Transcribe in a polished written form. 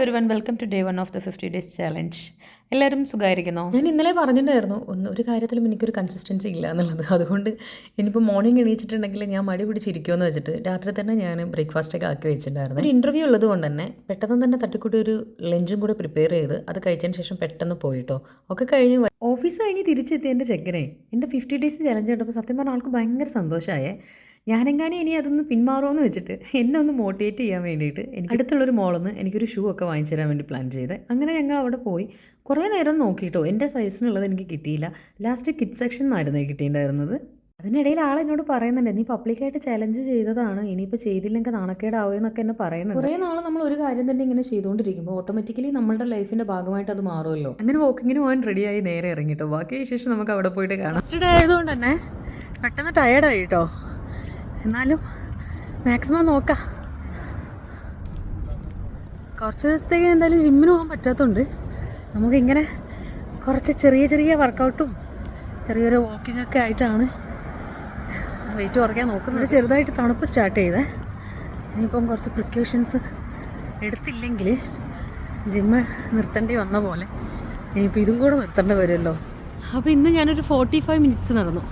Everyone, welcome to day 1 of the 50 days challenge. എല്ലാവരും സുഖമായിരിക്കുന്നോ? ഞാൻ ഇന്നലെ പറഞ്ഞിട്ടുണ്ടായിരുന്നു ഒരു കാര്യത്തിലും എനിക്കൊരു കൺസിസ്റ്റൻസി ഇല്ല എന്നുള്ളത്. അതുകൊണ്ട് ഇനിയിപ്പോൾ മോർണിംഗ് എണീച്ചിട്ടുണ്ടെങ്കിൽ ഞാൻ മടി പിടിച്ചിരിക്കുമെന്ന് വെച്ചിട്ട് രാത്രി തന്നെ ഞാൻ ബ്രേക്ക്ഫാസ്റ്റൊക്കെ ആക്കി വെച്ചിട്ടുണ്ടായിരുന്നു. ഒരു ഇൻ്റർവ്യൂ ഉള്ളത് കൊണ്ട് തന്നെ പെട്ടെന്ന് തന്നെ തട്ടിക്കൂട്ടി ഒരു ലഞ്ചും കൂടെ പ്രിപ്പയർ ചെയ്ത് അത് കഴിച്ചതിന് ശേഷം പെട്ടെന്ന് പോയിട്ടോ. ഒക്കെ കഴിഞ്ഞ് ഓഫീസ് കഴിഞ്ഞ് തിരിച്ചെത്തി എൻ്റെ ചെക്കനെ എൻ്റെ 50 ഡേയ്സ് ചലഞ്ച് കണ്ടപ്പോൾ സത്യം പറഞ്ഞാൽ ആൾക്ക് ഭയങ്കര സന്തോഷമായേ. ഞാനെങ്ങാനും ഇനി അതൊന്ന് പിന്മാറുമെന്ന് വെച്ചിട്ട് എന്നെ ഒന്ന് മോട്ടിവേറ്റ് ചെയ്യാൻ വേണ്ടിയിട്ട് എനിക്ക് അടുത്തുള്ളൊരു മോളിൽ എനിക്കൊരു ഷൂ ഒക്കെ വാങ്ങിച്ചു തരാൻ വേണ്ടി പ്ലാൻ ചെയ്ത് അങ്ങനെ ഞങ്ങൾ അവിടെ പോയി കുറേ നേരം നോക്കിയിട്ടോ. എൻ്റെ സൈസിനുള്ളത് എനിക്ക് കിട്ടിയില്ല. ലാസ്റ്റ് കിഡ് സെക്ഷൻ എന്നായിരുന്നു കിട്ടിയിട്ടുണ്ടായിരുന്നത്. അതിനിടയിൽ ആളെന്നോട് പറയുന്നുണ്ട്, നീ പബ്ലിക്കായിട്ട് ചലഞ്ച് ചെയ്തതാണ്, ഇനിയിപ്പോൾ ചെയ്തില്ലെങ്കിൽ നാണക്കേടാവുമെന്നൊക്കെ എന്നെ പറയുന്നുണ്ട്. കുറേ നാൾ നമ്മൾ ഒരു കാര്യം തന്നെ ഇങ്ങനെ ചെയ്തുകൊണ്ടിരിക്കുമ്പോൾ ഓട്ടോമാറ്റിക്കലി നമ്മളുടെ ലൈഫിൻ്റെ ഭാഗമായിട്ട് അത് മാറുമല്ലോ. അങ്ങനെ വോക്കിങ്ങിന് പോകാൻ റെഡിയായി നേരെ ഇറങ്ങിട്ടോ. ബാക്കി വിശേഷം നമുക്ക് അവിടെ പോയിട്ട് കാണാം. ഫസ്റ്റ് ഡേ ആയതുകൊണ്ട് തന്നെ പെട്ടെന്ന് ടയേർഡായി കേട്ടോ. എന്നാലും മാക്സിമം നോക്കാം. കുറച്ച് ദിവസത്തേക്ക് എന്തായാലും ജിമ്മിന് പോകാൻ പറ്റാത്തതുകൊണ്ട് നമുക്കിങ്ങനെ കുറച്ച് ചെറിയ ചെറിയ വർക്കൗട്ടും ചെറിയൊരു വാക്കിങ്ങൊക്കെ ആയിട്ടാണ് വെയിറ്റ് കുറയ്ക്കാൻ നോക്കുന്നത്. ചെറുതായിട്ട് തണുപ്പ് സ്റ്റാർട്ട് ചെയ്തേ. ഇനിയിപ്പം കുറച്ച് പ്രിക്കോഷൻസ് എടുത്തില്ലെങ്കിൽ ജിമ്മ് നിർത്തേണ്ടി വന്ന പോലെ ഇനിയിപ്പോൾ ഇതും കൂടെ നിർത്തേണ്ടി വരുമല്ലോ. അപ്പോൾ ഇന്ന് ഞാനൊരു 45 മിനിറ്റ്സ് നടന്നു.